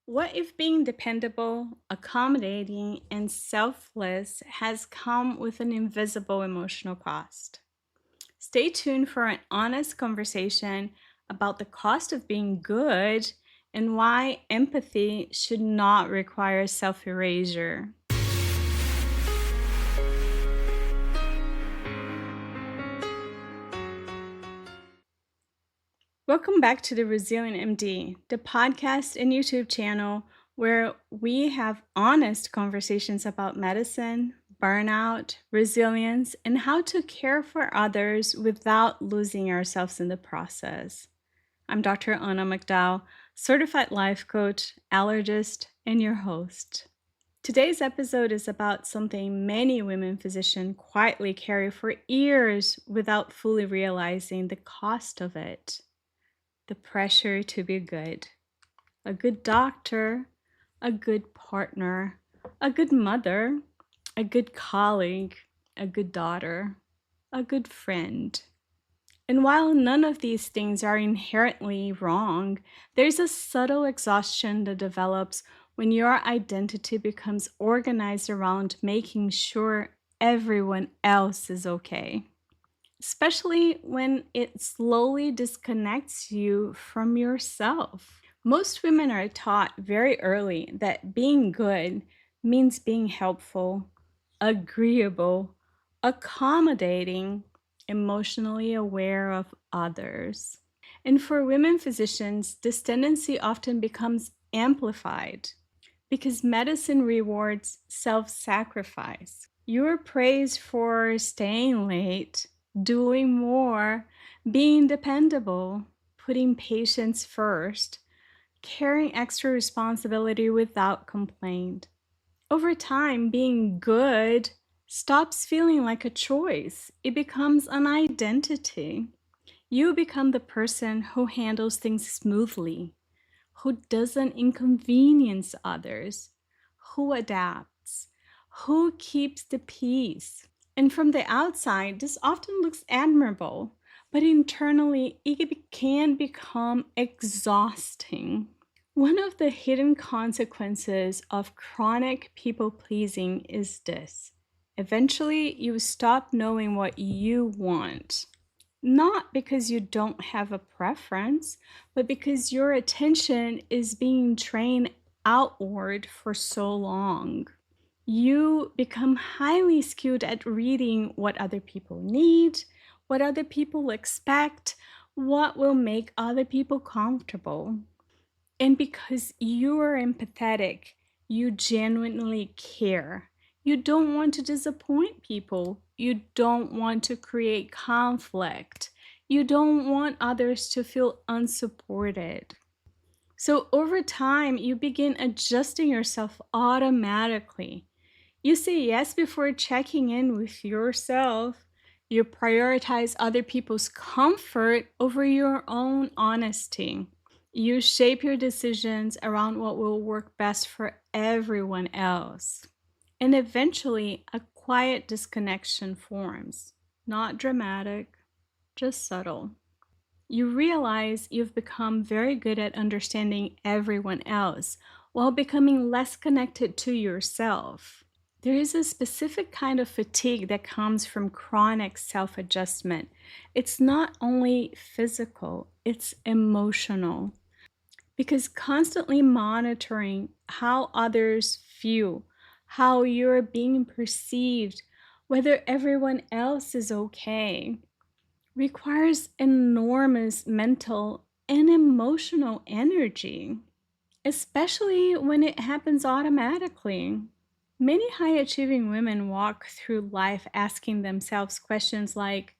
What if being dependable, accommodating, and selfless has come with an invisible emotional cost? Stay tuned for an honest conversation about the cost of being good and why empathy should not require self erasure. Welcome back to the Resilient MD, the podcast and YouTube channel where we have honest conversations about medicine, burnout, resilience, and how to care for others without losing ourselves in the process. I'm Dr. Anna McDowell, certified life coach, allergist, and your host. Today's episode is about something many women physicians quietly carry for years without fully realizing the cost of it: the pressure to be good. A good doctor, a good partner, a good mother, a good colleague, a good daughter, a good friend. And while none of these things are inherently wrong, there's a subtle exhaustion that develops when your identity becomes organized around making sure everyone else is okay, especially when it slowly disconnects you from yourself. Most women are taught very early that being good means being helpful, agreeable, accommodating, emotionally aware of others. And for women physicians, this tendency often becomes amplified because medicine rewards self sacrifice. You're praised for staying late, doing more, being dependable, putting patients first, carrying extra responsibility without complaint. Over time, being good stops feeling like a choice. It becomes an identity. You become the person who handles things smoothly, who doesn't inconvenience others, who adapts, who keeps the peace. And from the outside, this often looks admirable, but internally, it can become exhausting. One of the hidden consequences of chronic people pleasing is this: eventually, you stop knowing what you want. Not because you don't have a preference, but because your attention is being trained outward for so long. You become highly skilled at reading what other people need, what other people expect, what will make other people comfortable. And because you are empathetic, you genuinely care. You don't want to disappoint people. You don't want to create conflict. You don't want others to feel unsupported. So over time, you begin adjusting yourself automatically. You say yes before checking in with yourself. You prioritize other people's comfort over your own honesty. You shape your decisions around what will work best for everyone else. And eventually, a quiet disconnection forms. Not dramatic, just subtle. You realize you've become very good at understanding everyone else while becoming less connected to yourself. There is a specific kind of fatigue that comes from chronic self adjustment. It's not only physical, it's emotional. Because constantly monitoring how others feel, how you're being perceived, whether everyone else is okay, requires enormous mental and emotional energy, especially when it happens automatically. Many high achieving women walk through life asking themselves questions like,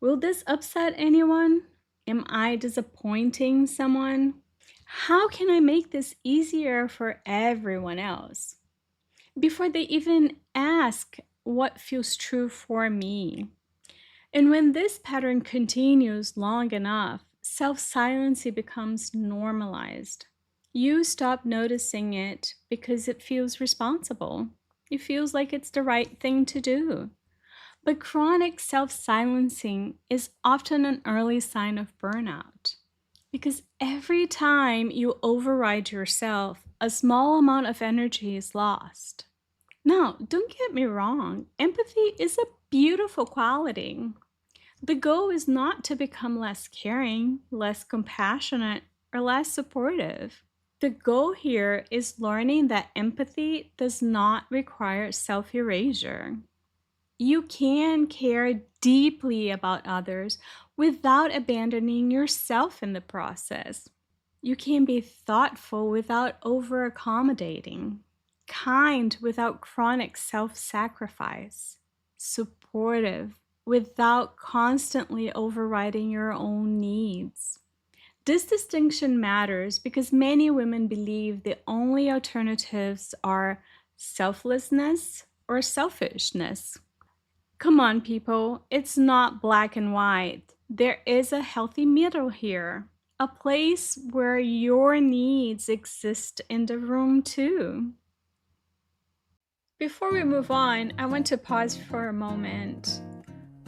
will this upset anyone? Am I disappointing someone? How can I make this easier for everyone else? Before they even ask what feels true for me. And when this pattern continues long enough, self-silencing becomes normalized. You stop noticing it because it feels responsible. It feels like it's the right thing to do. But chronic self-silencing is often an early sign of burnout. Because every time you override yourself, a small amount of energy is lost. Now, don't get me wrong, empathy is a beautiful quality. The goal is not to become less caring, less compassionate, or less supportive. The goal here is learning that empathy does not require self-erasure. You can care deeply about others without abandoning yourself in the process. You can be thoughtful without over-accommodating, kind without chronic self-sacrifice, supportive without constantly overriding your own needs. This distinction matters because many women believe the only alternatives are selflessness or selfishness. Come on, people, it's not black and white. There is a healthy middle here, a place where your needs exist in the room too. Before we move on, I want to pause for a moment.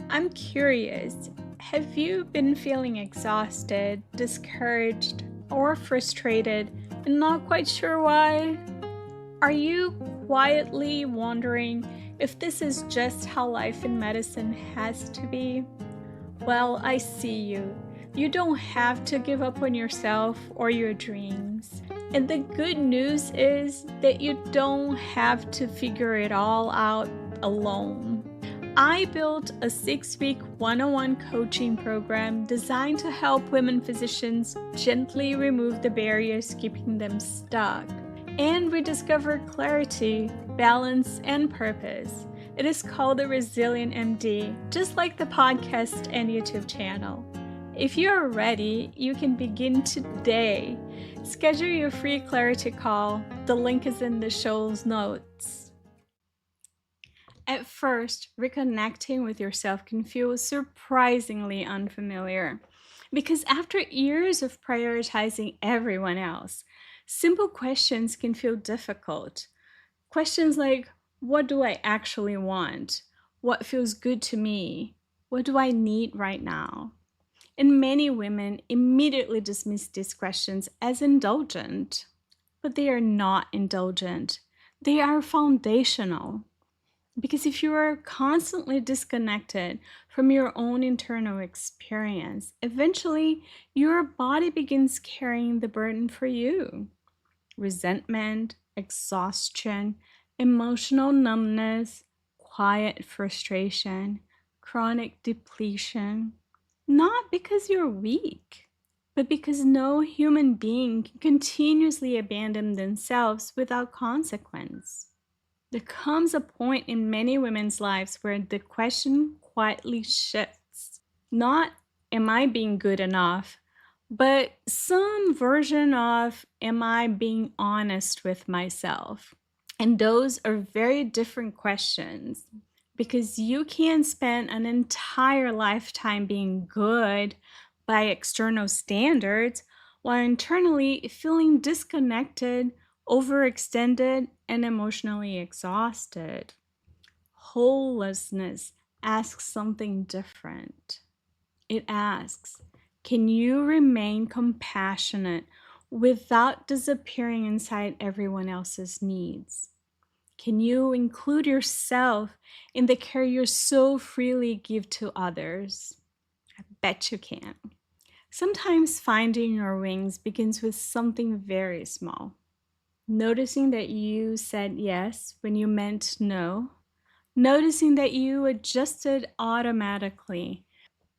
I'm curious, have you been feeling exhausted, discouraged, or frustrated and not quite sure why? Are you quietly wondering if this is just how life in medicine has to be? Well, I see you. You don't have to give up on yourself or your dreams. And the good news is that you don't have to figure it all out alone. I built a 6-week one-on-one coaching program designed to help women physicians gently remove the barriers keeping them stuck and rediscover clarity, balance, and purpose. It is called the Resilient MD, just like the podcast and YouTube channel. If you're ready, you can begin today. Schedule your free clarity call. The link is in the show's notes. At first, reconnecting with yourself can feel surprisingly unfamiliar because after years of prioritizing everyone else, simple questions can feel difficult. Questions like, what do I actually want? What feels good to me? What do I need right now? And many women immediately dismiss these questions as indulgent. But they are not indulgent. They are foundational. Because if you are constantly disconnected from your own internal experience, eventually your body begins carrying the burden for you. Resentment, exhaustion, emotional numbness, quiet frustration, chronic depletion. Not because you're weak, but because no human being can continuously abandon themselves without consequence. There comes a point in many women's lives where the question quietly shifts. Not, am I being good enough? But some version of, am I being honest with myself? And those are very different questions because you can spend an entire lifetime being good by external standards while internally feeling disconnected, overextended, and emotionally exhausted. Wholeness asks something different. It asks, can you remain compassionate without disappearing inside everyone else's needs? Can you include yourself in the care you so freely give to others? I bet you can. Sometimes finding your wings begins with something very small. Noticing that you said yes when you meant no. Noticing that you adjusted automatically.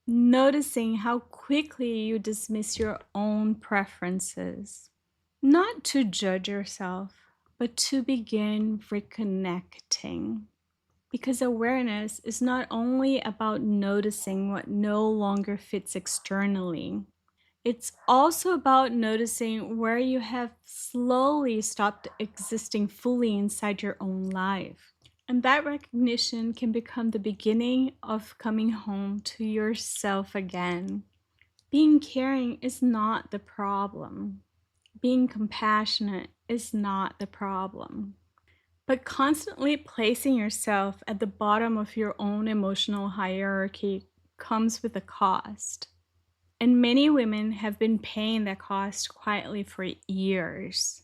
Noticing how quickly you dismiss your own preferences. Not to judge yourself, but to begin reconnecting. Because awareness is not only about noticing what no longer fits externally. It's also about noticing where you have slowly stopped existing fully inside your own life. And that recognition can become the beginning of coming home to yourself again. Being caring is not the problem. Being compassionate is not the problem. But constantly placing yourself at the bottom of your own emotional hierarchy comes with a cost. And many women have been paying that cost quietly for years.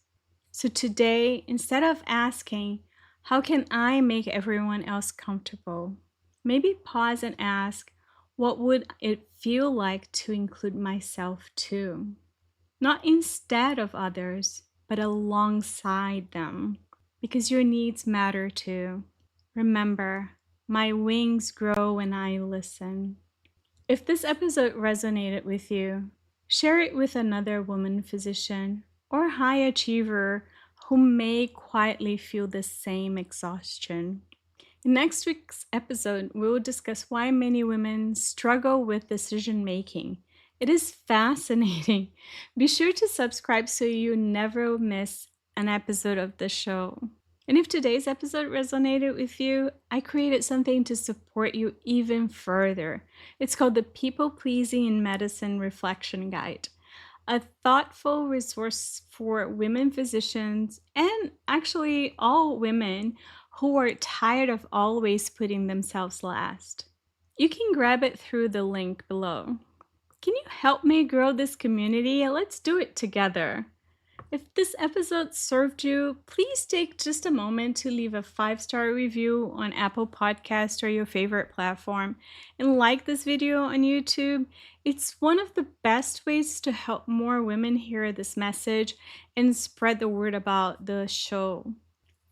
So today, instead of asking, how can I make everyone else comfortable? Maybe pause and ask, what would it feel like to include myself too? Not instead of others, but alongside them, because your needs matter too. Remember, my wings grow when I listen. If this episode resonated with you, share it with another woman physician or high achiever who may quietly feel the same exhaustion. In next week's episode, we will discuss why many women struggle with decision making. It is fascinating. Be sure to subscribe so you never miss an episode of the show. And if today's episode resonated with you, I created something to support you even further. It's called the People Pleasing in Medicine Reflection Guide, a thoughtful resource for women physicians and actually all women who are tired of always putting themselves last. You can grab it through the link below. Can you help me grow this community? Let's do it together. If this episode served you, please take just a moment to leave a 5-star review on Apple Podcast or your favorite platform and like this video on YouTube. It's one of the best ways to help more women hear this message and spread the word about the show.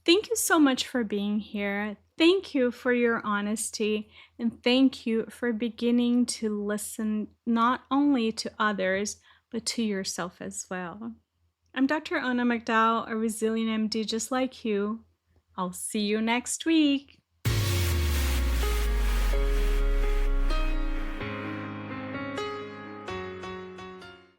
Thank you so much for being here. Thank you for your honesty, and thank you for beginning to listen not only to others, but to yourself as well. I'm Dr. Anna McDowell, a resilient MD just like you. I'll see you next week.